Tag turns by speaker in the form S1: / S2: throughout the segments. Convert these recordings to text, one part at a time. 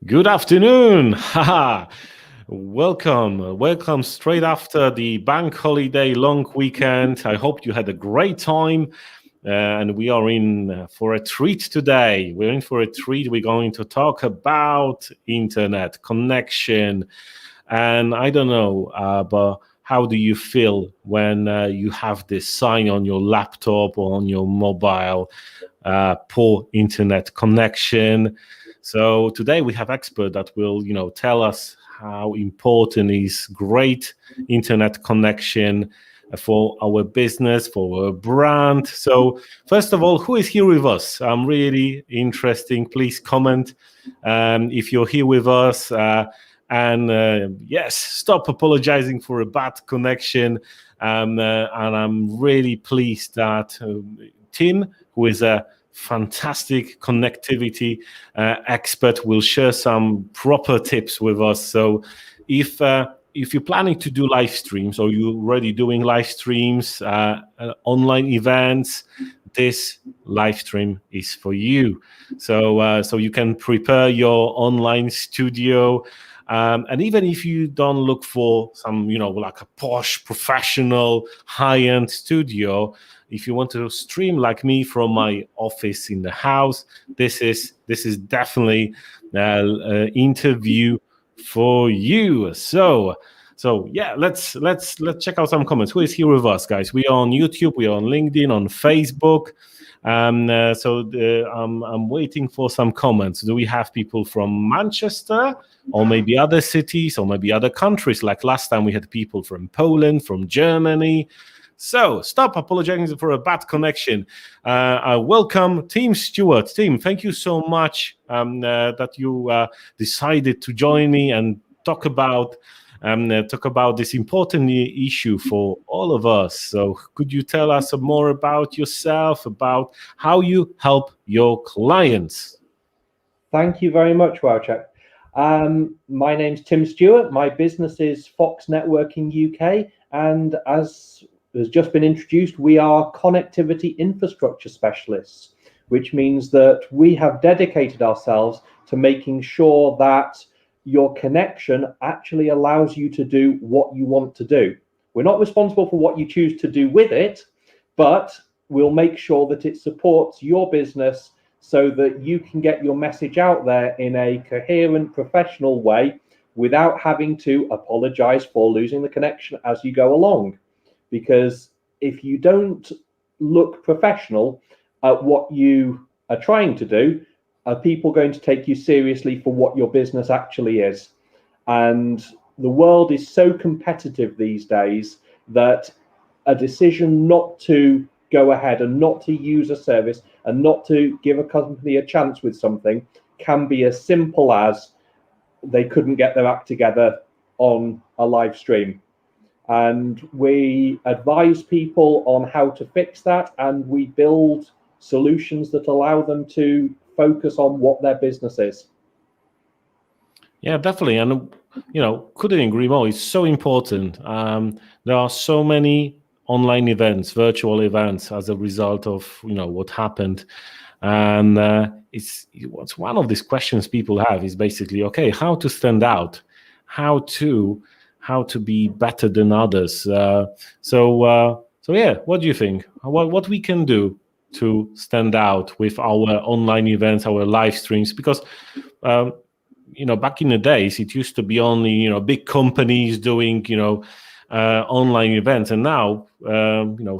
S1: Good afternoon. Haha. Welcome straight after the bank holiday long weekend. I hope you had a great time. And we are in for a treat today. We're in for a treat. We're going to talk about internet connection. And I don't know, but how do you feel when you have this sign on your laptop or on your mobile, poor internet connection? So today we have expert that will, tell us how important is great internet connection for our business, for our brand. So first of all, who is here with us? I'm really interesting. Please comment if you're here with us. And yes, stop apologizing for a bad connection. And I'm really pleased that Tim, who is a fantastic connectivity expert, will share some proper tips with us. So if you're planning to do live streams or you're already doing live streams, online events, this live stream is for you. So you can prepare your online studio. And even if you don't look for some, like a posh, professional, high-end studio, if you want to stream like me from my office in the house, this is definitely an interview for you. So yeah, let's check out some comments. Who is here with us, guys? We are on YouTube, we are on LinkedIn, on Facebook. I'm waiting for some comments. Do we have people from Manchester, or maybe other cities, or maybe other countries? Like last time, we had people from Poland, from Germany. So stop apologizing for a bad connection. I welcome Tim Stewart. Tim, thank you so much that you decided to join me and talk about this important issue for all of us. So could you tell us more about yourself, about how you help your clients?
S2: Thank you very much, Wowcheck. My name's Tim Stewart. My business is Fox Networking UK, and as has just been introduced, we are connectivity infrastructure specialists, which means that we have dedicated ourselves to making sure that your connection actually allows you to do what you want to do. We're not responsible for what you choose to do with it, but we'll make sure that it supports your business so that you can get your message out there in a coherent, professional way without having to apologize for losing the connection as you go along. Because if you don't look professional at what you are trying to do, are people going to take you seriously for what your business actually is? And the world is so competitive these days that a decision not to go ahead and not to use a service and not to give a company a chance with something can be as simple as they couldn't get their act together on a live stream. And we advise people on how to fix that, and we build solutions that allow them to focus on what their business is.
S1: Yeah, definitely. And, couldn't agree more. It's so important. There are so many online events, virtual events, as a result of, what happened. And it's one of these questions people have is basically, okay, how to stand out, how to be better than others. So yeah, what do you think? What we can do to stand out with our online events, our live streams? Because back in the days, it used to be only big companies doing online events, and now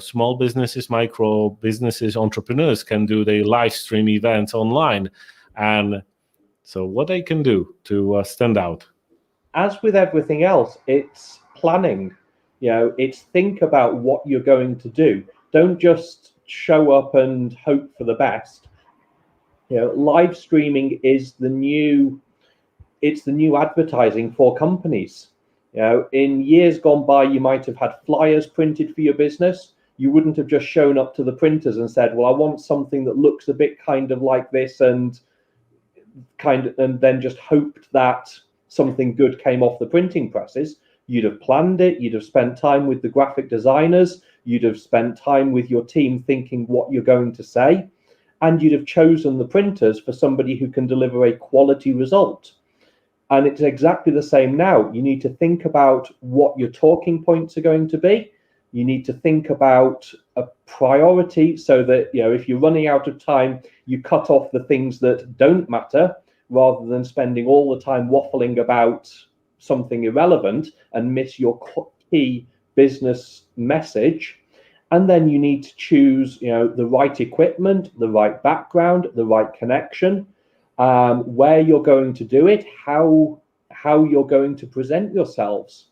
S1: small businesses, micro businesses, entrepreneurs can do their live stream events online. And so, what they can do to stand out?
S2: As with everything else, it's planning. It's think about what you're going to do. Don't just show up and hope for the best. Live streaming is the new advertising for companies. In years gone by, you might have had flyers printed for your business. You wouldn't have just shown up to the printers and said, well, I want something that looks a bit kind of like this, and then just hoped that something good came off the printing presses. You'd have planned it. You'd have spent time with the graphic designers. You'd have spent time with your team thinking what you're going to say. And you'd have chosen the printers for somebody who can deliver a quality result. And it's exactly the same now. You need to think about what your talking points are going to be. You need to think about a priority so that, if you're running out of time, you cut off the things that don't matter rather than spending all the time waffling about something irrelevant and miss your key business message. And then you need to choose, the right equipment, the right background, the right connection, where you're going to do it, how you're going to present yourselves.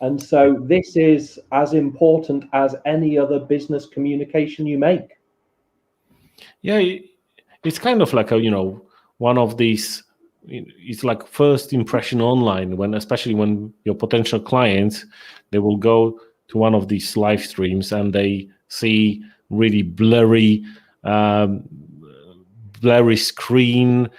S2: And so this is as important as any other business communication you make.
S1: Yeah, it's kind of like one of these. It's like first impression online, especially when your potential clients, they will go to one of these live streams and they see really blurry screen,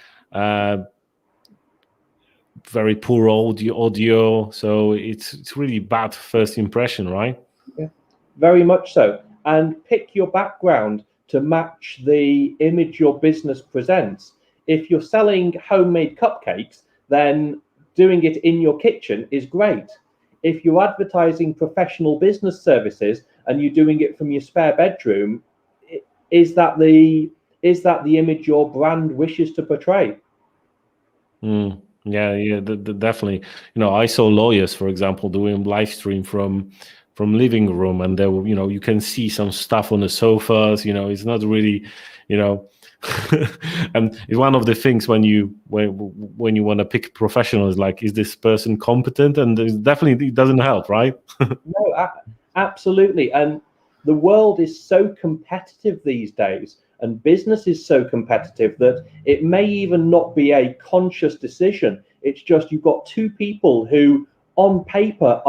S1: very poor audio. So it's really bad first impression, right?
S2: Yeah, very much so. And pick your background to match the image your business presents. If you're selling homemade cupcakes, then doing it in your kitchen is great. If you're advertising professional business services and you're doing it from your spare bedroom, is that the image your brand wishes to portray?
S1: Yeah, definitely. I saw lawyers, for example, doing live stream from living room, and there were, you can see some stuff on the sofas. It's not really, and it's one of the things when you want to pick professionals, like, is this person competent? And it doesn't help, right?
S2: No, absolutely. And the world is so competitive these days, and business is so competitive that it may even not be a conscious decision. It's just you've got two people who on paper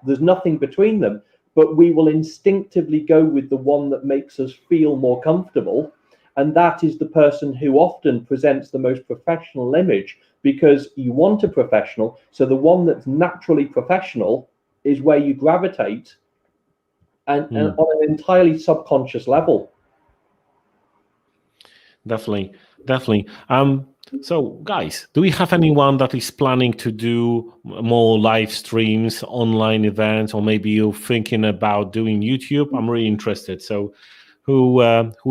S2: there's nothing between them, but we will instinctively go with the one that makes us feel more comfortable. And that is the person who often presents the most professional image, because you want a professional. So the one that's naturally professional is where you gravitate, and on an entirely subconscious level.
S1: Definitely. So guys, do we have anyone that is planning to do more live streams, online events, or maybe you're thinking about doing YouTube? I'm really interested. So who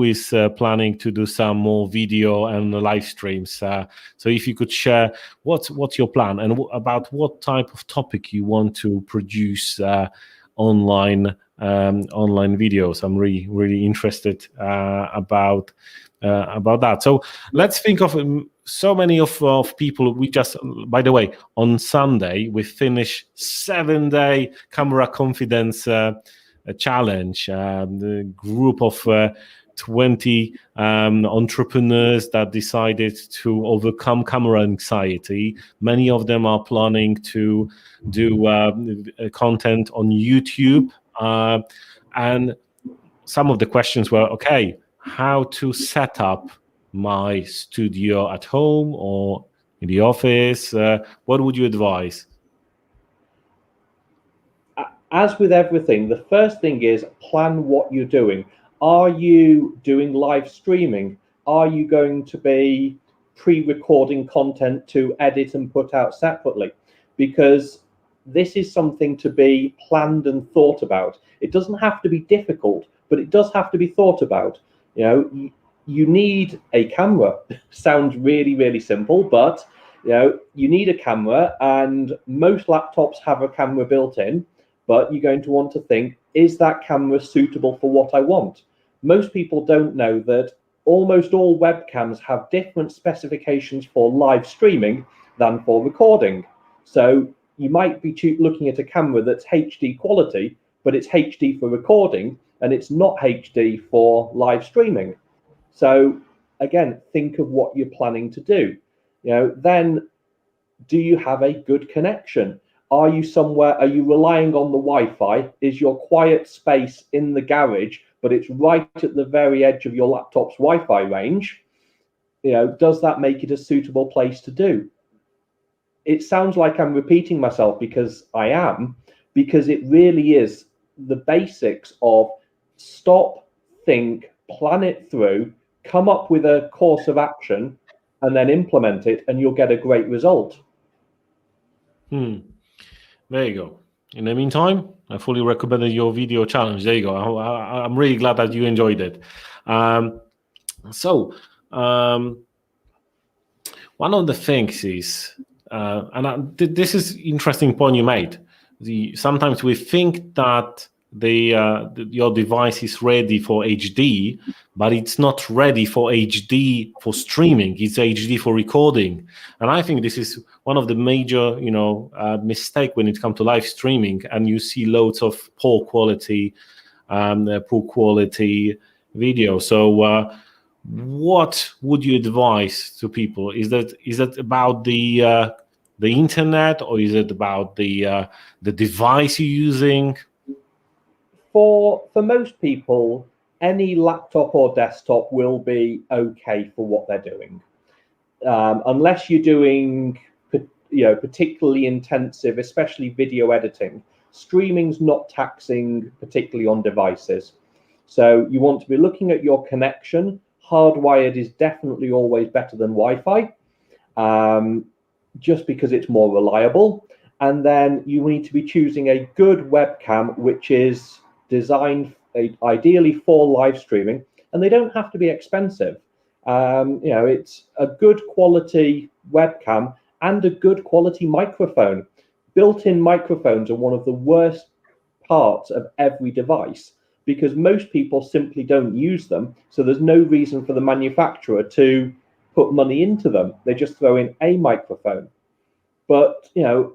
S1: is planning to do some more video and live streams? So if you could share what's your plan, and about what type of topic you want to produce online videos. I'm really interested about that. So let's think of so many of people. We just, by the way, on Sunday we finish 7-day camera confidence challenge. The group of 20 entrepreneurs that decided to overcome camera anxiety. Many of them are planning to do content on YouTube, and some of the questions were, okay, how to set up my studio at home or in the office. What would you advise?
S2: As with everything, the first thing is plan what you're doing. Are you doing live streaming? Are you going to be pre-recording content to edit and put out separately? Because this is something to be planned and thought about. It doesn't have to be difficult, but it does have to be thought about. You need a camera. Sounds really simple, but you need a camera, and most laptops have a camera built in. But you're going to want to think, is that camera suitable for what I want? Most people don't know that almost all webcams have different specifications for live streaming than for recording. So you might be looking at a camera that's HD quality, but it's HD for recording, and it's not HD for live streaming. So again, think of what you're planning to do. Then, do you have a good connection? Are you relying on the Wi-Fi? Is your quiet space in the garage, but it's right at the very edge of your laptop's Wi-Fi range? Does that make it a suitable place to do? It sounds like I'm repeating myself, because I am, because it really is the basics of stop, think, plan it through, come up with a course of action, and then implement it, and you'll get a great result.
S1: There you go. In the meantime, I fully recommended your video challenge. There you go. I'm really glad that you enjoyed it. One of the things is, this is interesting point you made. Sometimes we think that your device is ready for HD, but it's not ready for HD for streaming. It's HD for recording, and I think this is one of the major, mistake when it comes to live streaming. And you see loads of poor quality video. So, what would you advise to people? Is that about the internet, or is it about the device you're using?
S2: For most people, any laptop or desktop will be okay for what they're doing, unless you're doing particularly intensive, especially video editing. Streaming's not taxing particularly on devices, so you want to be looking at your connection. Hardwired is definitely always better than Wi-Fi, just because it's more reliable. And then you need to be choosing a good webcam, which is designed ideally for live streaming, and they don't have to be expensive. It's a good quality webcam and a good quality microphone. Built-in microphones are one of the worst parts of every device, because most people simply don't use them. So there's no reason for the manufacturer to put money into them. They just throw in a microphone. But a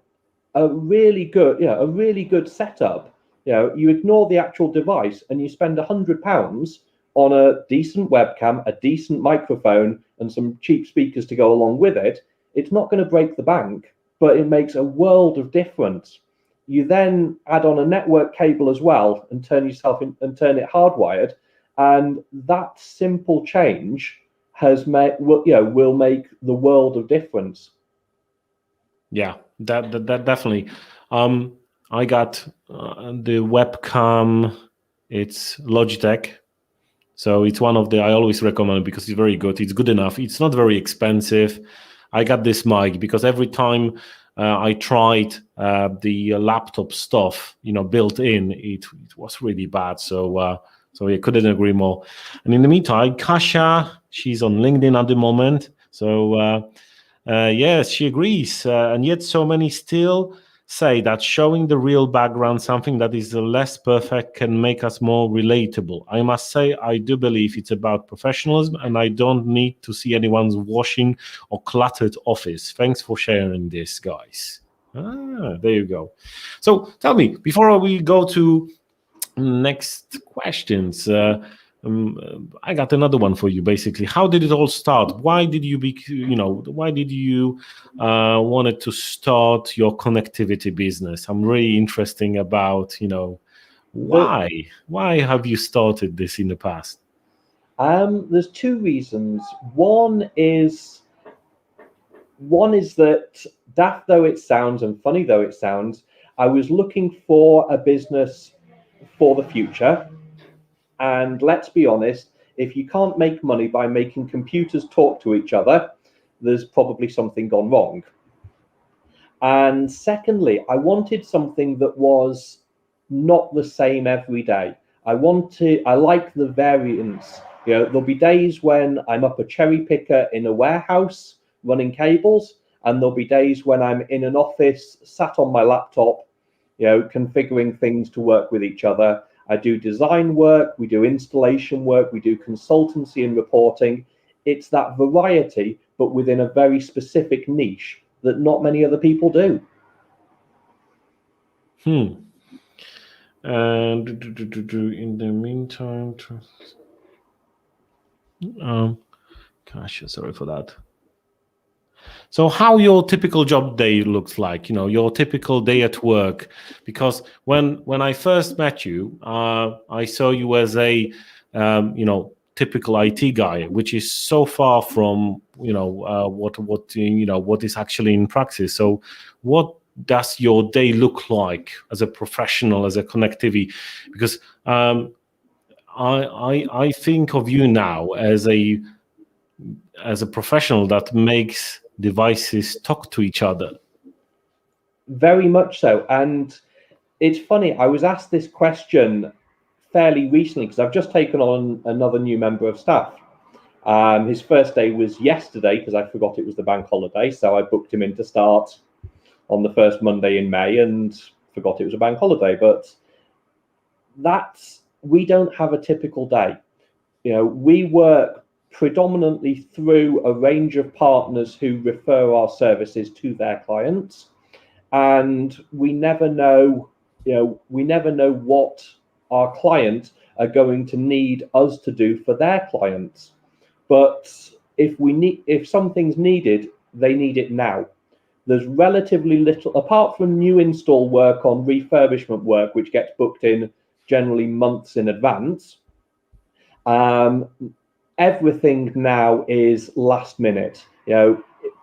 S2: really good setup. You ignore the actual device and you spend £100 on a decent webcam, a decent microphone, and some cheap speakers to go along with it. It's not going to break the bank, but it makes a world of difference. You then add on a network cable as well and turn it hardwired, and that simple change will make the world of difference.
S1: Yeah, that definitely. I got the webcam. It's Logitech, so it's one of I always recommend, because it's very good. It's good enough. It's not very expensive. I got this mic because every time I tried the laptop stuff, built in, it was really bad. So I couldn't agree more. And in the meantime, Kasia, she's on LinkedIn at the moment. So yes, she agrees. And yet so many still say that showing the real background, something that is less perfect, can make us more relatable. I must say, I do believe it's about professionalism, and I don't need to see anyone's washing or cluttered office. Thanks for sharing this, guys. There you go. So tell me, before we go to next questions, I got another one for you. Basically, how did it all start? Why did you wanted to start your connectivity business? I'm really interested about why have you started this in the past?
S2: There's two reasons. One is that, daft though it sounds and funny though it sounds, I was looking for a business for the future. And let's be honest, if you can't make money by making computers talk to each other, there's probably something gone wrong. And secondly, I wanted something that was not the same every day. I like the variance. There'll be days when I'm up a cherry picker in a warehouse running cables, and there'll be days when I'm in an office sat on my laptop, configuring things to work with each other. I do design work, we do installation work, we do consultancy and reporting. It's that variety, but within a very specific niche that not many other people do.
S1: And in the meantime, gosh, sorry for that. So how your typical job day looks like, your typical day at work? Because when I first met you, I saw you as a, typical IT guy, which is so far from, what is actually in practice. So what does your day look like as a professional, as a connectivity? Because I think of you now as as a professional that makes devices talk to each other?
S2: Very much so. And it's funny, I was asked this question fairly recently because I've just taken on another new member of staff. His first day was yesterday because I forgot it was the bank holiday. So I booked him in to start on the first Monday in May and forgot it was a bank holiday. But we don't have a typical day. We work predominantly through a range of partners who refer our services to their clients. And we never know what our clients are going to need us to do for their clients. But if something's needed, they need it now. There's relatively little, apart from new install work on refurbishment work, which gets booked in generally months in advance. Everything now is last minute.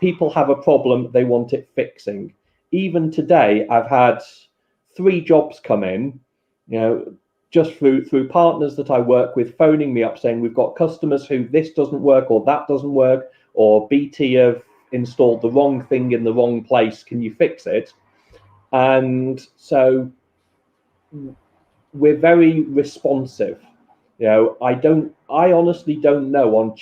S2: People have a problem, they want it fixing. Even today, I've had 3 jobs come in, just through partners that I work with, phoning me up saying, we've got customers who this doesn't work or that doesn't work, or BT have installed the wrong thing in the wrong place. Can you fix it? And so we're very responsive. I honestly don't know on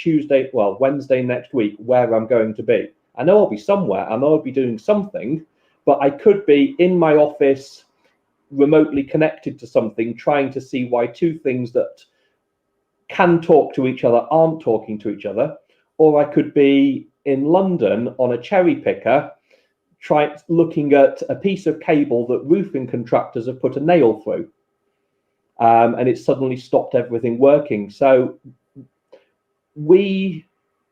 S2: Wednesday next week where I'm going to be. I know I'll be somewhere. I know I'll be doing something, but I could be in my office remotely connected to something, trying to see why 2 things that can talk to each other aren't talking to each other. Or I could be in London on a cherry picker, looking at a piece of cable that roofing contractors have put a nail through. And it's suddenly stopped everything working. So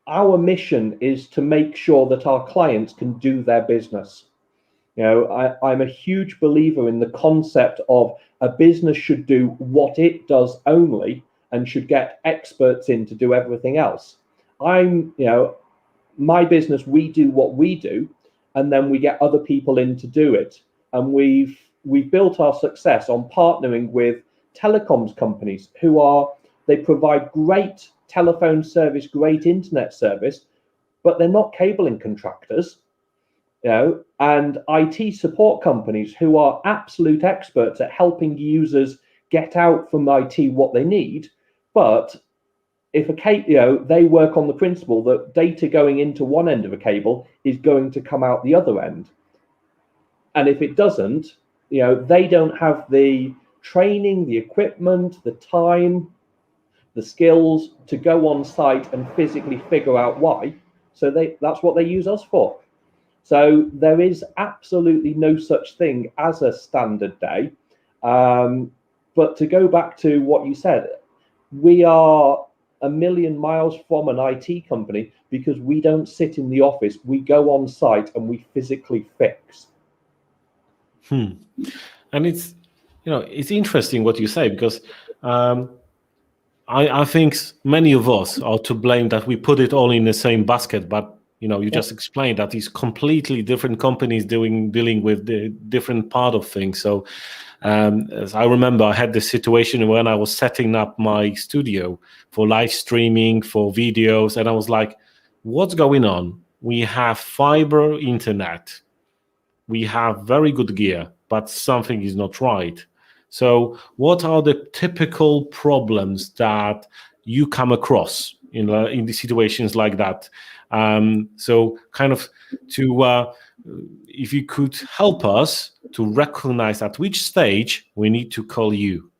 S2: our mission is to make sure that our clients can do their business. I'm a huge believer in the concept of a business should do what it does only and should get experts in to do everything else. My business, we do what we do, and then we get other people in to do it. And we've built our success on partnering with telecoms companies they provide great telephone service, great internet service, but they're not cabling contractors. And IT support companies who are absolute experts at helping users get out from IT what they need. But if they work on the principle that data going into one end of a cable is going to come out the other end. And if it doesn't, they don't have the training, the equipment, the time, the skills to go on site and physically figure out why. So that's what they use us for. So there is absolutely no such thing as a standard day. But to go back to what you said, we are a million miles from an IT company because we don't sit in the office. We go on site and we physically fix.
S1: And it's interesting what you say, because I think many of us are to blame that we put it all in the same basket, but you just explained that it's completely different companies dealing with the different part of things. So as I remember, I had this situation when I was setting up my studio for live streaming, for videos, and I was like, what's going on? We have fiber internet. We have very good gear, but something is not right. So what are the typical problems that you come across in the situations like that? So kind of if you could help us to recognize at which stage we need to call you.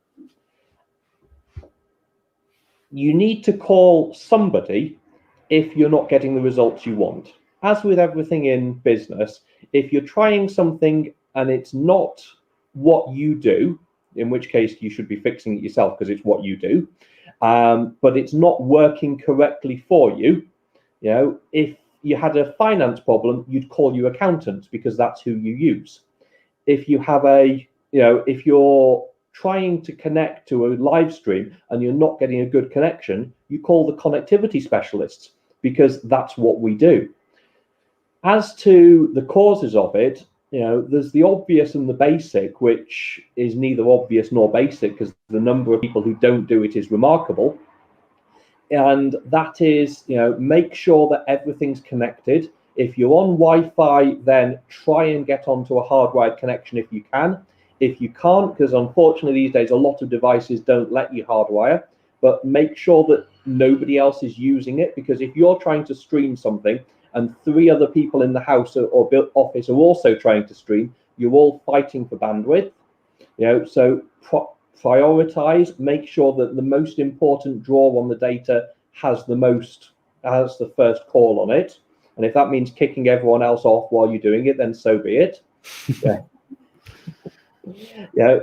S2: You need to call somebody if you're not getting the results you want. As with everything in business, if you're trying something and it's not what you do, in which case you should be fixing it yourself because it's what you do, but it's not working correctly for you, if you had a finance problem, you'd call your accountant because that's who you use. If you have if you're trying to connect to a live stream and you're not getting a good connection, you call the connectivity specialists because that's what we do. As to the causes of it, there's the obvious and the basic, which is neither obvious nor basic because the number of people who don't do it is remarkable. And that is, make sure that everything's connected. If you're on Wi-Fi, then try and get onto a hardwired connection if you can. If you can't, because unfortunately these days a lot of devices don't let you hardwire, but make sure that nobody else is using it, because if you're trying to stream something and 3 other people in the house or office are also trying to stream, you're all fighting for bandwidth. So prioritize, make sure that the most important drawer on the data has the first call on it. And if that means kicking everyone else off while you're doing it, then so be it.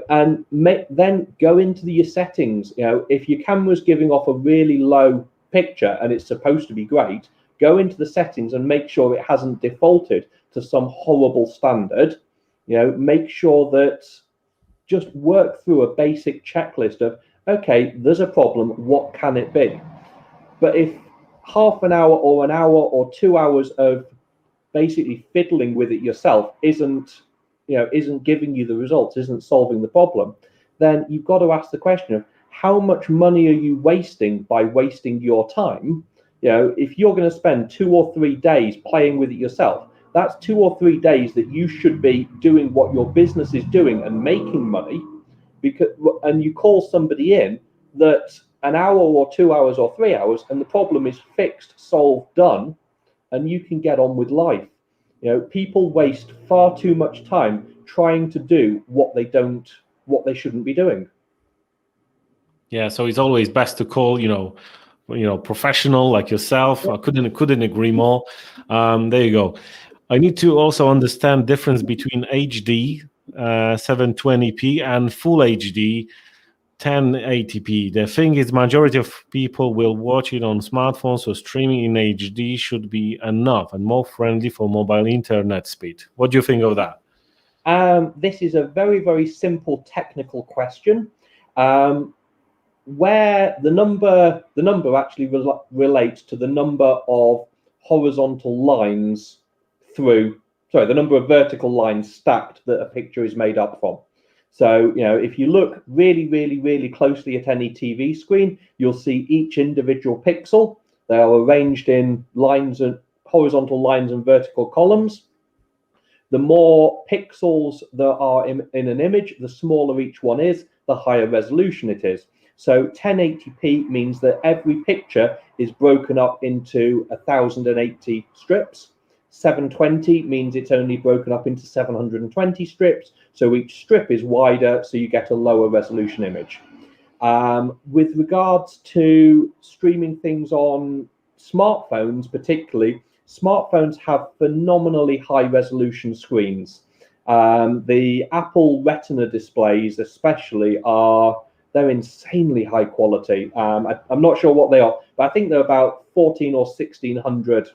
S2: And then go into your settings. If your camera's giving off a really low picture and it's supposed to be great, go into the settings and make sure it hasn't defaulted to some horrible standard. Make sure that just work through a basic checklist of, okay, there's a problem, what can it be? But if half an hour or an hour or 2 hours of basically fiddling with it yourself isn't giving you the results, isn't solving the problem, then you've got to ask the question of how much money are you wasting by wasting your time? If you're going to spend 2 or 3 days playing with it yourself, that's 2 or 3 days that you should be doing what your business is doing and making money, and you call somebody in that an hour or 2 hours or 3 hours, and the problem is fixed, solved, done, and you can get on with life. People waste far too much time trying to do what they shouldn't be doing.
S1: Yeah, so it's always best to call, professional like yourself. I couldn't agree more. There you go. I need to also understand difference between HD 720p and Full HD 1080p. The thing is, majority of people will watch it on smartphones, so streaming in HD should be enough and more friendly for mobile internet speed. What do you think of that?
S2: This is a very, very simple technical question, where the number actually relates to the number of horizontal lines the number of vertical lines stacked that a picture is made up from. So, if you look really, really, really closely at any TV screen, you'll see each individual pixel. They are arranged in lines and horizontal lines and vertical columns. The more pixels there are in an image, the smaller each one is, the higher resolution it is. So 1080p means that every picture is broken up into 1080 strips. 720 means it's only broken up into 720 strips. So each strip is wider, so you get a lower resolution image. With regards to streaming things on smartphones, particularly, smartphones have phenomenally high resolution screens. The Apple Retina displays especially they're insanely high quality. I'm not sure what they are, but I think they're about 14 or 1600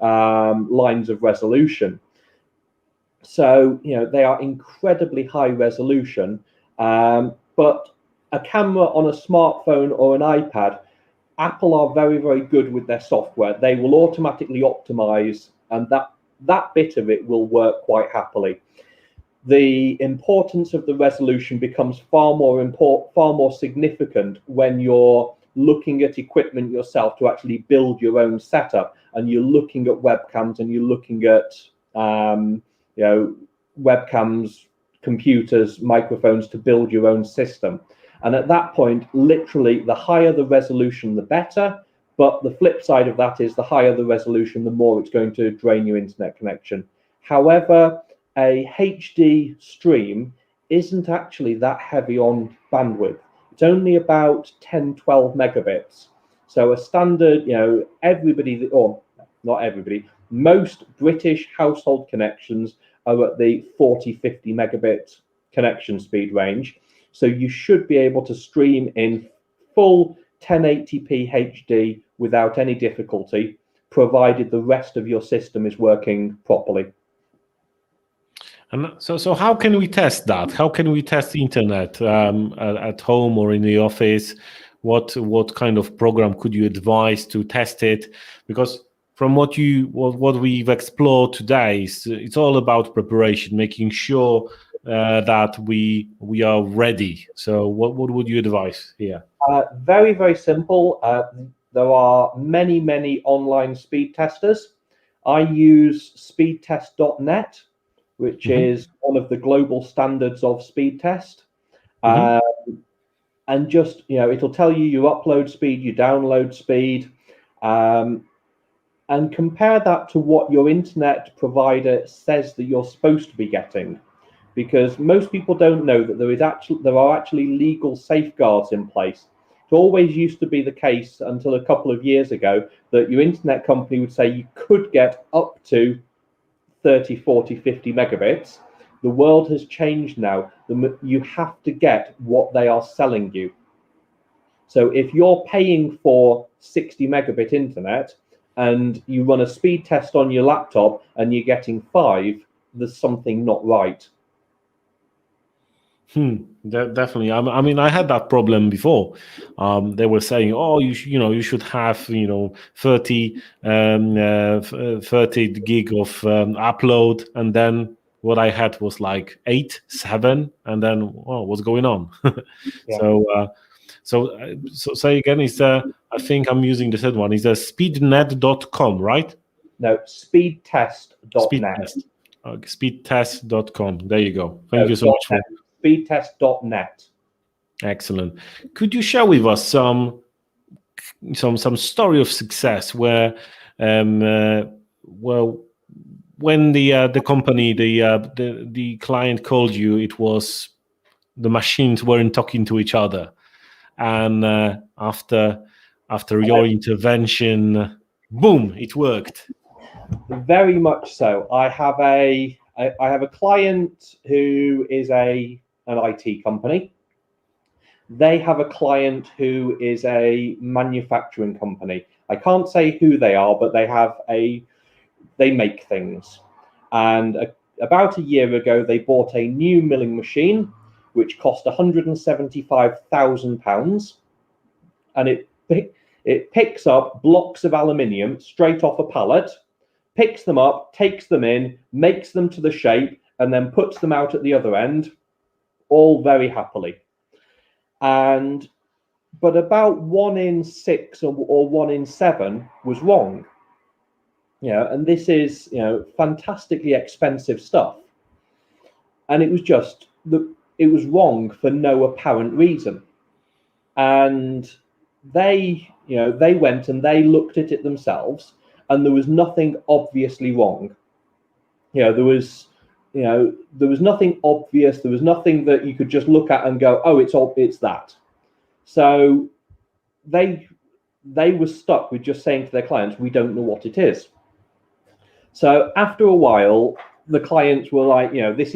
S2: lines of resolution. So, they are incredibly high resolution, but a camera on a smartphone or an iPad, Apple are very, very good with their software. They will automatically optimize, and that bit of it will work quite happily. The importance of the resolution becomes far more significant when you're looking at equipment yourself to actually build your own setup, and you're looking at webcams and you're looking at webcams, computers, microphones to build your own system. And at that point, literally, the higher the resolution, the better. But the flip side of that is the higher the resolution, the more it's going to drain your internet connection. However, a HD stream isn't actually that heavy on bandwidth. It's only about 10, 12 megabits. So a standard, most British household connections are at the 40, 50 megabit connection speed range. So you should be able to stream in full 1080p HD without any difficulty, provided the rest of your system is working properly.
S1: And so how can we test that? How can we test the internet at home or in the office? What kind of program could you advise to test it? Because from what we've explored today, it's all about preparation, making sure that we are ready. So what would you advise here?
S2: Very, very simple. there are many online speed testers. I use speedtest.net, which is one of the global standards of speed test. And just, it'll tell you your upload speed, your download speed, and compare that to what your internet provider says that you're supposed to be getting. Because most people don't know that there are actually legal safeguards in place. It always used to be the case until a couple of years ago that your internet company would say you could get up to 30, 40, 50 megabits. The world has changed now. You have to get what they are selling you. So if you're paying for 60 megabit internet and you run a speed test on your laptop and you're getting 5, there's something not right.
S1: Definitely. I mean, I had that problem before. They were saying, "Oh, you should have 30 gig of upload," and then what I had was like 8, 7, and then what's going on? Yeah. So say again. Is I think I'm using the third one. Is speednet.com, right?
S2: No, speedtest.net.
S1: Speedtest. Speedtest.com. There you go. Thank you so much for
S2: speedtest.net.
S1: Excellent. Could you share with us some story of success where, well, when the company, the client called you, it was the machines weren't talking to each other, and after your intervention, boom, it worked.
S2: Very much so. I have a client who is an IT company. They have a client who is a manufacturing company. I can't say who they are, but they make things. And about a year ago, they bought a new milling machine, which cost £175,000, and it picks up blocks of aluminium straight off a pallet, picks them up, takes them in, makes them to the shape, and then puts them out at the other end, all very happily. But about 1 in 6 or 1 in 7 was wrong. And this is fantastically expensive stuff, and it was wrong for no apparent reason. And they went and they looked at it themselves, and there was nothing obviously wrong. There was nothing obvious. There was nothing that you could just look at and go, oh, it's that. So they were stuck with just saying to their clients, we don't know what it is. So after a while, the clients were like, this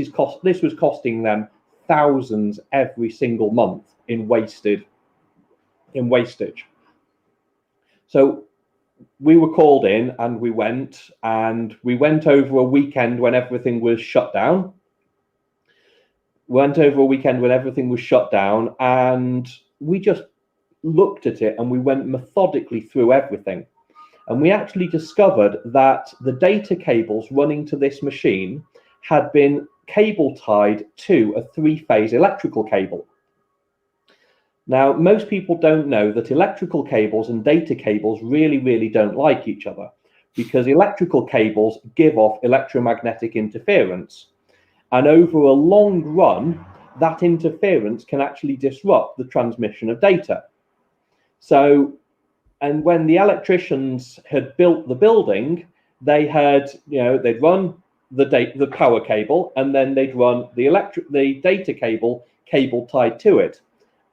S2: was costing them thousands every single month in wastage. So we were called in, and we went over a weekend when everything was shut down. And we just looked at it, and we went methodically through everything. And we actually discovered that the data cables running to this machine had been cable tied to a 3-phase electrical cable. Now, most people don't know that electrical cables and data cables really don't like each other, because electrical cables give off electromagnetic interference. And over a long run, that interference can actually disrupt the transmission of data. And when the electricians had built the building, they'd run the power cable, and then they'd run the data cable tied to it.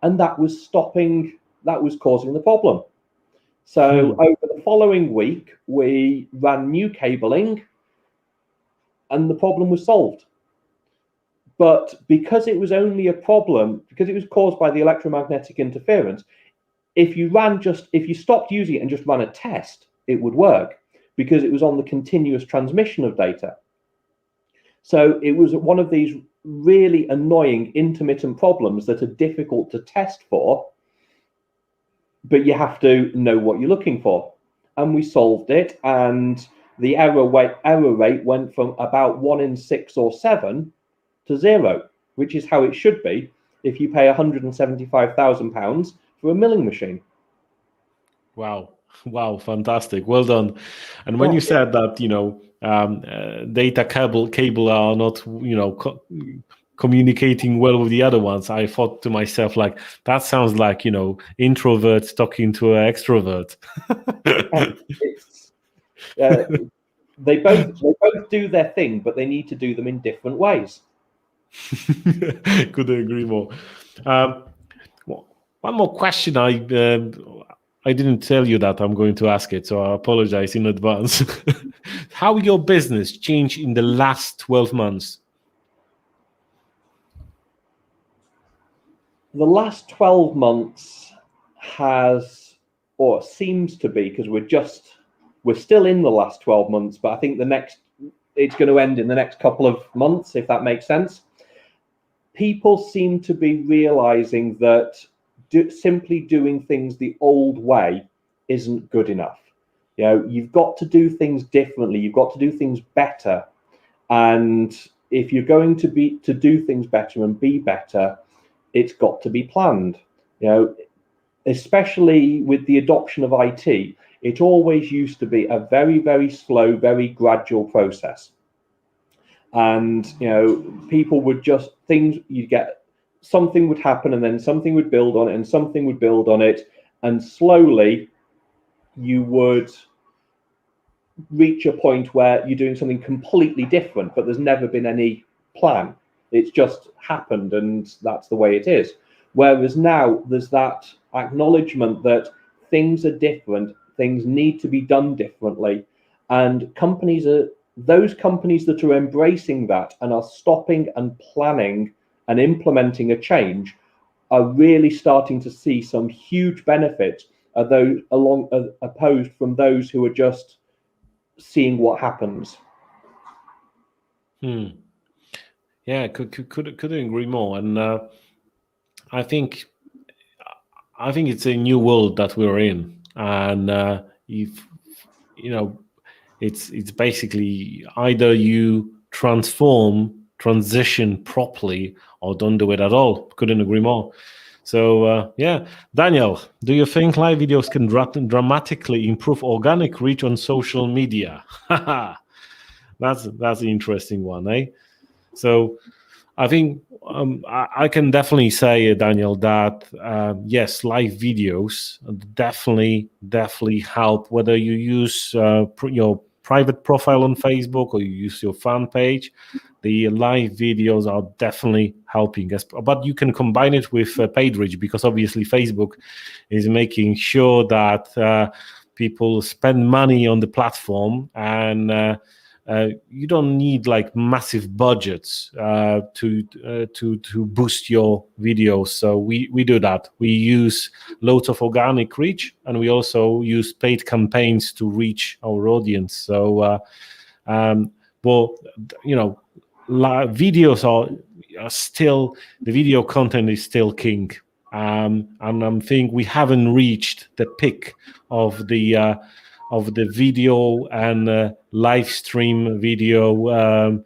S2: And that was causing the problem. So over the following week, we ran new cabling, and the problem was solved. But because it was only a problem, because it was caused by the electromagnetic interference, if you stopped using it and just ran a test, it would work, because it was on the continuous transmission of data. So it was one of these really annoying intermittent problems that are difficult to test for, but you have to know what you're looking for. And we solved it, and the error rate went from about 1 in 6 or 7 to 0, which is how it should be if you pay £175,000 for a milling machine.
S1: Wow, fantastic, well done. And when
S2: Yeah.
S1: you said that, data cable are not, communicating well with the other ones, I thought to myself, like, that sounds like, introvert talking to an extrovert.
S2: It's, uh, they both do their thing, but they need to do them in different ways.
S1: Couldn't agree more. Um, One more question. I didn't tell you that I'm going to ask it, so I apologize in advance. How your business changed in the last 12 months?
S2: The last 12 months has, or seems to be, because we're still in the last 12 months, but I think it's going to end in the next couple of months, if that makes sense. People seem to be realizing that simply doing things the old way isn't good enough. You've got to do things differently. You've got to do things better. And if you're going to do things better and be better, it's got to be planned. Especially with the adoption of IT, it always used to be a very, very slow, very gradual process. And people would something would happen, and then something would build on it, and something would build on it, and slowly you would reach a point where you're doing something completely different, but there's never been any plan. It's just happened, and that's the way it is. Whereas now there's that acknowledgement that things are different, things need to be done differently, and those companies that are embracing that and are stopping and planning and implementing a change are really starting to see some huge benefits opposed from those who are just seeing what happens.
S1: Yeah, couldn't agree more. And I think it's a new world that we're in, and if it's basically either you transition properly, or don't do it at all. Couldn't agree more. So yeah, Daniel, do you think live videos can dramatically improve organic reach on social media? That's an interesting one, eh? So I think I can definitely say, Daniel, that yes, live videos definitely help. Whether you use your private profile on Facebook or you use your fan page, the live videos are definitely helping us. But you can combine it with paid reach, because obviously Facebook is making sure that people spend money on the platform, and you don't need like massive budgets to boost your videos. So we do that. We use loads of organic reach, and we also use paid campaigns to reach our audience. So well, videos are still, the video content is still king. And I think we haven't reached the peak of the video and live stream video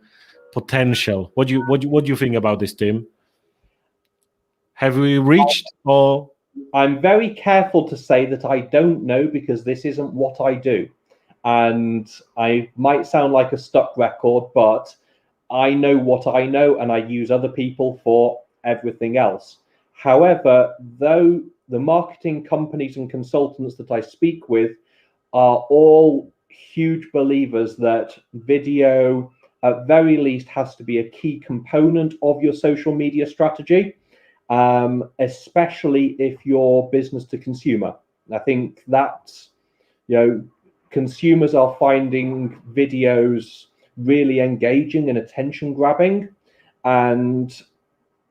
S1: potential. What do you think about this, Tim? Have we reached, or?
S2: I'm very careful to say that I don't know, because this isn't what I do. And I might sound like a stuck record, but I know what I know, and I use other people for everything else. However, though the marketing companies and consultants that I speak with are all huge believers that video, at very least, has to be a key component of your social media strategy, especially if you're business to consumer. I think that consumers are finding videos really engaging and attention grabbing, and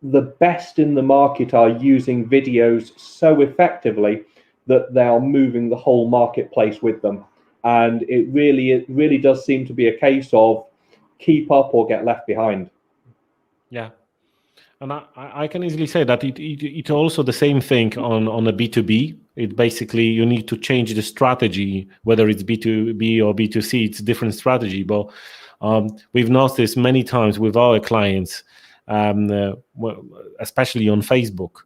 S2: the best in the market are using videos so effectively that they are moving the whole marketplace with them. And it really does seem to be a case of keep up or get left behind.
S1: Yeah. And I can easily say that it's also the same thing on a B2B. It basically, you need to change the strategy, whether it's B2B or B2C, it's a different strategy. But we've noticed this many times with our clients, especially on Facebook.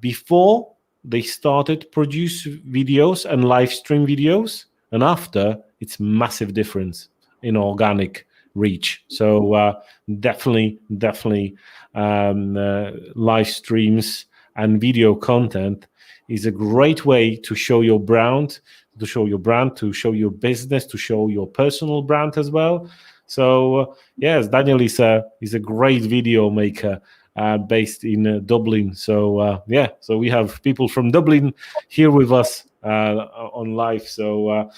S1: Before they started produce videos and live stream videos, and after it's massive difference in organic reach. So definitely live streams and video content is a great way to show your brand, to show your business, to show your personal brand as well. So yes, Daniel is a great video maker based in Dublin. So so we have people from Dublin here with us on live. So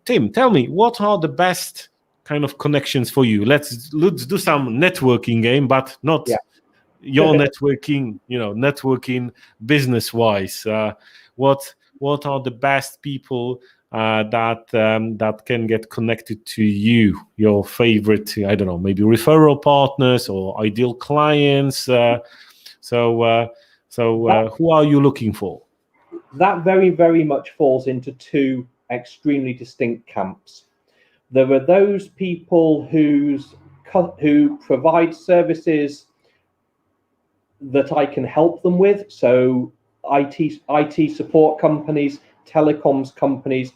S1: Tim, tell me, what are the best kind of connections for you? Let's do some networking game, but not your networking, networking business wise. What are the best people that can get connected to you, your favorite, I don't know, maybe referral partners or ideal clients? So who are you looking for?
S2: That very, very much falls into two extremely distinct camps. There are those people who provide services that I can help them with. So IT support companies, telecoms companies,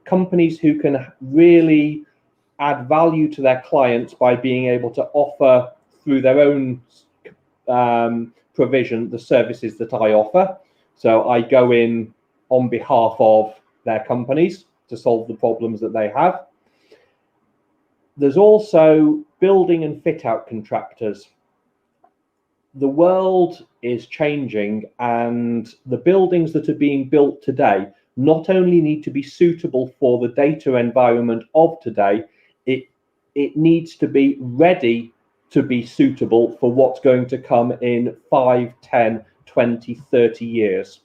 S2: companies who can really add value to their clients by being able to offer through their own provision the services that I offer. So I go in on behalf of their companies to solve the problems that they have. There's also building and fit out contractors. The world is changing, and the buildings that are being built today not only need to be suitable for the data environment of today, it needs to be ready to be suitable for what's going to come in 5, 10, 20, 30 years.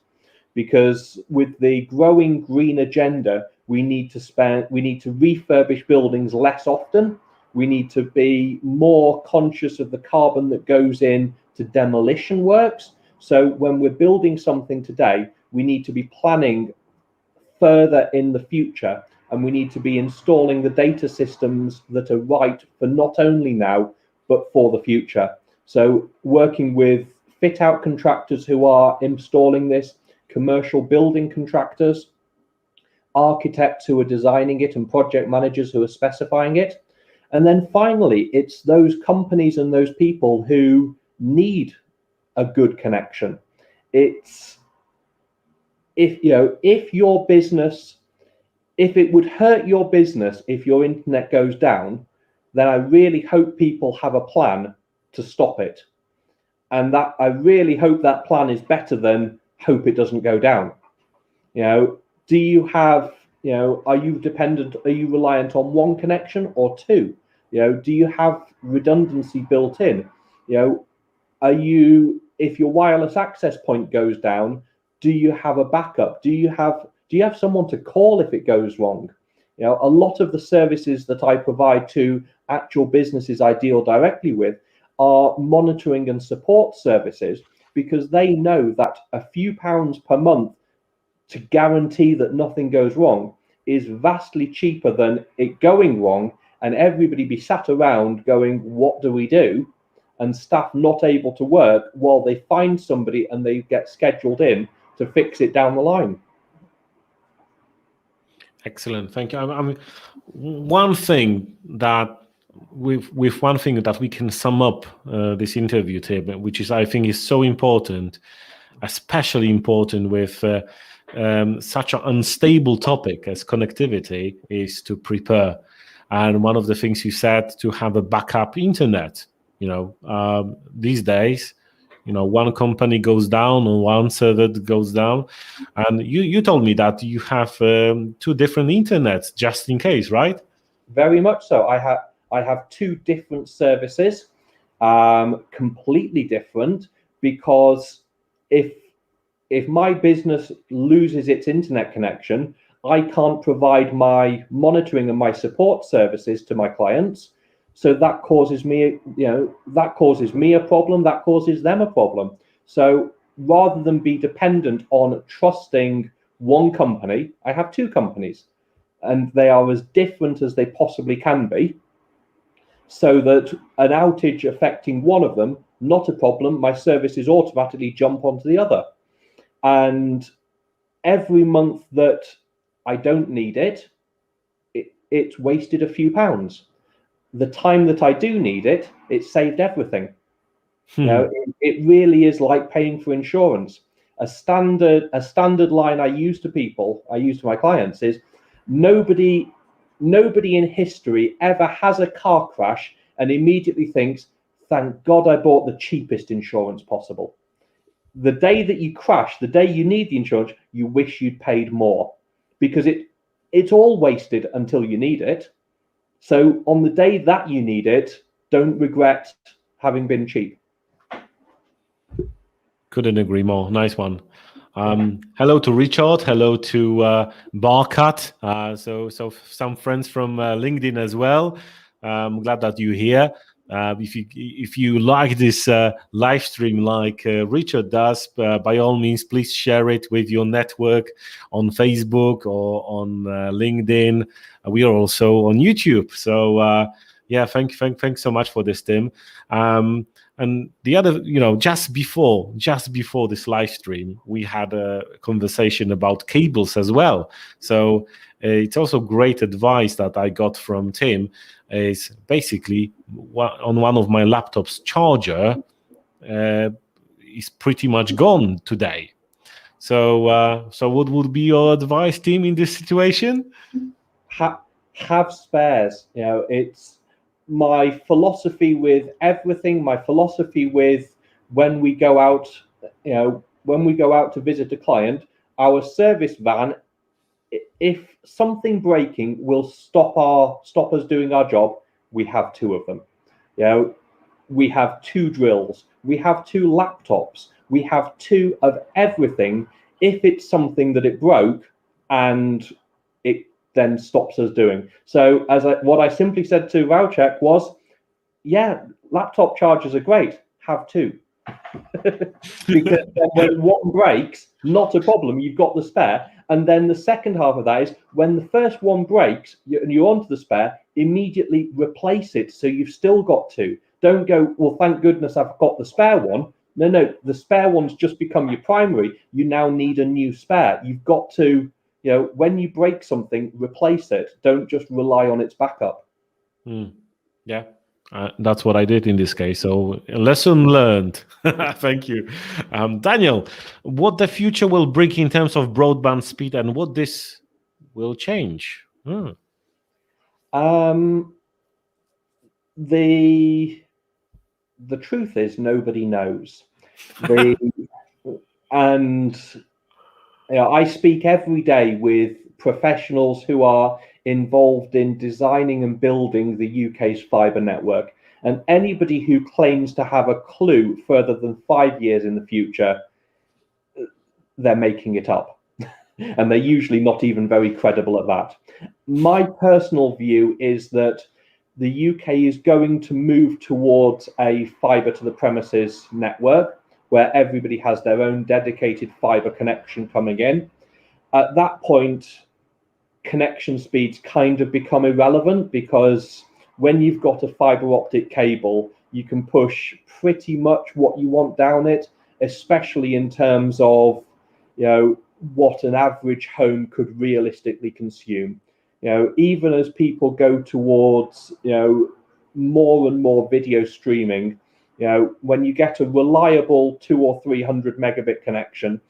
S2: Because with the growing green agenda, we need to refurbish buildings less often. We need to be more conscious of the carbon that goes in to demolition works. So when we're building something today, we need to be planning further in the future, and we need to be installing the data systems that are right for not only now, but for the future. So working with fit out contractors who are installing this, commercial building contractors, architects who are designing it, and project managers who are specifying it. And then finally, it's those companies and those people who need a good connection. It's if your business, if it would hurt your business if your internet goes down, then I really hope people have a plan to stop it. And that I really hope that plan is better than hope it doesn't go down. Do you have, are you reliant on one connection or two? Do you have redundancy built in? If your wireless access point goes down, do you have a backup? Do you have someone to call if it goes wrong? A lot of the services that I provide to actual businesses I deal directly with are monitoring and support services, because they know that a few pounds per month to guarantee that nothing goes wrong is vastly cheaper than it going wrong and everybody be sat around going, what do we do? And staff not able to work while they find somebody and they get scheduled in to fix it down the line.
S1: Excellent, thank you. I mean, one thing that we can sum up this interview, Tim, which is, I think, is so important, especially important with such an unstable topic as connectivity, is to prepare. And one of the things you said, to have a backup internet. These days, one company goes down or one server goes down, and you told me that you have two different internets just in case, right?
S2: Very much so. I have two different services, completely different, because if my business loses its internet connection, I can't provide my monitoring and my support services to my clients. So that causes me, a problem, that causes them a problem. So rather than be dependent on trusting one company, I have two companies, and they are as different as they possibly can be, so that an outage affecting one of them, not a problem, my services automatically jump onto the other. And every month that I don't need it, it's wasted a few pounds. The time that I do need it, it's saved everything. You know, it really is like paying for insurance. A standard line I use to my clients is nobody in history ever has a car crash and immediately thinks, thank God I bought the cheapest insurance possible. The day that you crash, the day you need the insurance, you wish you'd paid more, because it's all wasted until you need it. So on the day that you need it, don't regret having been cheap.
S1: Couldn't agree more. Nice one. Hello to Richard. Hello to Barkat. So some friends from LinkedIn as well. I'm glad that you're here. If you like this live stream like Richard does, by all means, please share it with your network on Facebook or on LinkedIn. We are also on YouTube. So yeah, thanks so much for this, Tim. And the other, just before this live stream, we had a conversation about cables as well. So it's also great advice that I got from Tim. Is basically on one of my laptop's charger is pretty much gone today. So what would be your advice, Tim, in this situation?
S2: Have spares. It's my philosophy with everything. My philosophy with when we go out, to visit a client, our service van, if something breaking will stop us doing our job, we have two of them. We have two drills, we have two laptops, we have two of everything. If it's something that it broke and it then stops us doing. So what I simply said to Wowcheck was, yeah, laptop chargers are great, have two. Because when one breaks, not a problem, you've got the spare. And then the second half of that is when the first one breaks and you're onto the spare, immediately replace it. So you've still got two. Don't go, well, thank goodness I've got the spare one. No, the spare one's just become your primary. You now need a new spare. You've got to, when you break something, replace it. Don't just rely on its backup.
S1: Yeah. That's what I did in this case. So lesson learned. Thank you. Daniel, what the future will bring in terms of broadband speed and what this will change?
S2: The truth is nobody knows. And I speak every day with professionals who are involved in designing and building the UK's fibre network. And anybody who claims to have a clue further than 5 years in the future, they're making it up. And they're usually not even very credible at that. My personal view is that the UK is going to move towards a fibre to the premises network where everybody has their own dedicated fibre connection coming in. At that point, connection speeds kind of become irrelevant, because when you've got a fibre optic cable, you can push pretty much what you want down it, especially in terms of, what an average home could realistically consume. Even as people go towards, more and more video streaming, when you get a reliable 200 or 300 megabit connection,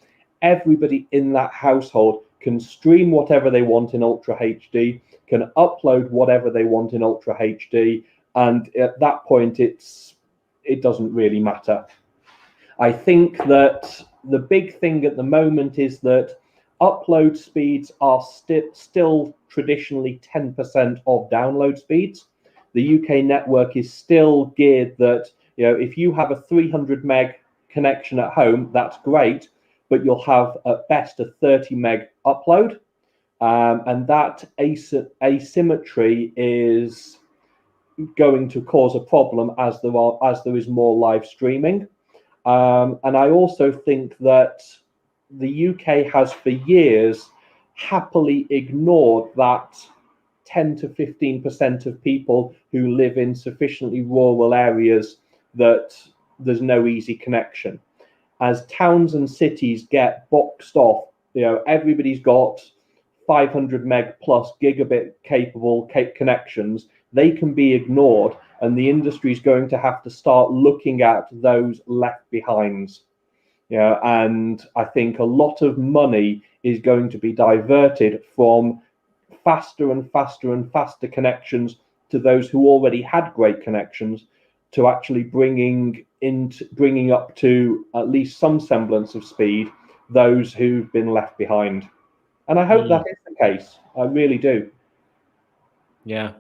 S2: everybody in that household can stream whatever they want in Ultra HD, can upload whatever they want in Ultra HD, and at that point, it doesn't really matter. I think that the big thing at the moment is that upload speeds are still traditionally 10% of download speeds. The UK network is still geared that, if you have a 300 meg connection at home, that's great, but you'll have at best a 30 meg upload. And that asymmetry is going to cause a problem as there is more live streaming. And I also think that the UK has for years happily ignored that 10 to 15% of people who live in sufficiently rural areas that there's no easy connection. as towns and cities get boxed off, everybody's got 500 meg plus gigabit capable connections, they can be ignored, and the industry is going to have to start looking at those left behinds. And I think a lot of money is going to be diverted from faster and faster and faster connections to those who already had great connections, to actually bringing up to at least some semblance of speed those who've been left behind. And I hope that is the case. I really do.
S1: Yeah,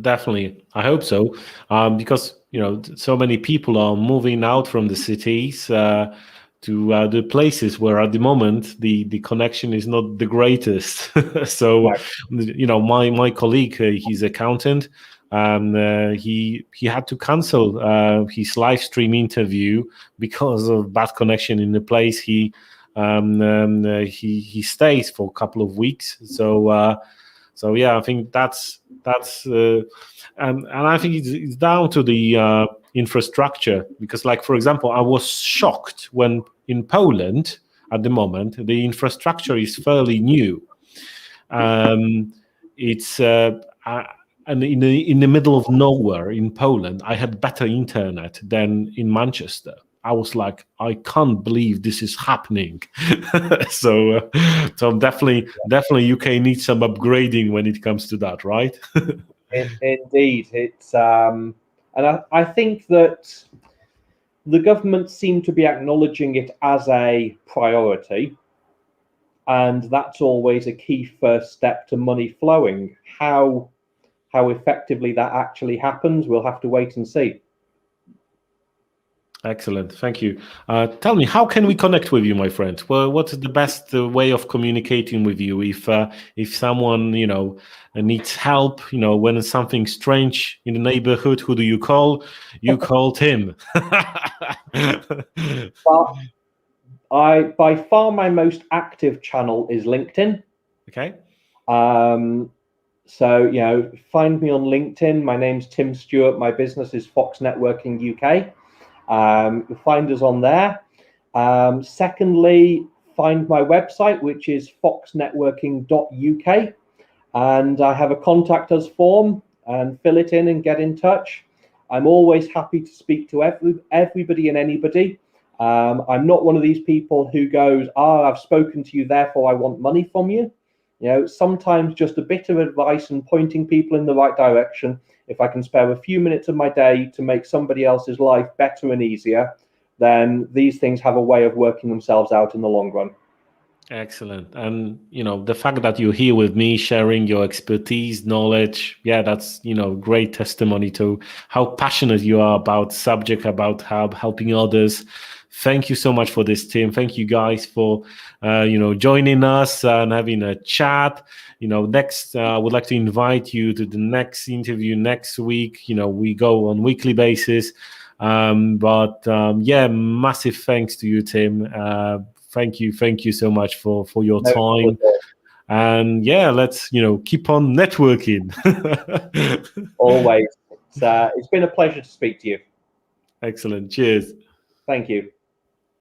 S1: definitely. I hope so, because so many people are moving out from the cities to the places where at the moment the connection is not the greatest. So, right. My colleague, he's accountant, and he had to cancel his live stream interview because of bad connection in the place he stays for a couple of weeks. So yeah, I think that's and I think it's down to the infrastructure, because, like, for example, I was shocked when in Poland at the moment the infrastructure is fairly new. It's and in the middle of nowhere in Poland, I had better internet than in Manchester. I was like, I can't believe this is happening. So definitely UK needs some upgrading when it comes to that, right?
S2: Indeed, it's and I think that the government seem to be acknowledging it as a priority, and that's always a key first step to money flowing. How effectively that actually happens, we'll have to wait and see.
S1: Excellent, thank you. Tell me, how can we connect with you, my friend? Well, what's the best way of communicating with you if someone needs help? When something strange in the neighborhood, who do you call? You call Tim.
S2: Well, by far my most active channel is LinkedIn.
S1: Okay.
S2: So find me on LinkedIn. My name's Tim Stewart. My business is Fox Networking UK. You'll find us on there. Secondly, find my website, which is foxnetworking.uk, and I have a contact us form, and fill it in and get in touch. I'm always happy to speak to everybody and anybody. I'm not one of these people who goes, I've spoken to you, therefore I want money from you. Sometimes just a bit of advice and pointing people in the right direction. If I can spare a few minutes of my day to make somebody else's life better and easier, then these things have a way of working themselves out in the long run.
S1: Excellent. And the fact that you're here with me sharing your expertise, knowledge, that's great testimony to how passionate you are about subject, about helping others. Thank you so much for this, Tim. Thank you guys for joining us and having a chat. Next, I would like to invite you to the next interview next week. We go on weekly basis, but massive thanks to you, Tim. Thank you so much for your time. And let's keep on networking.
S2: Always. It's been a pleasure to speak to you.
S1: Excellent. Cheers.
S2: Thank you.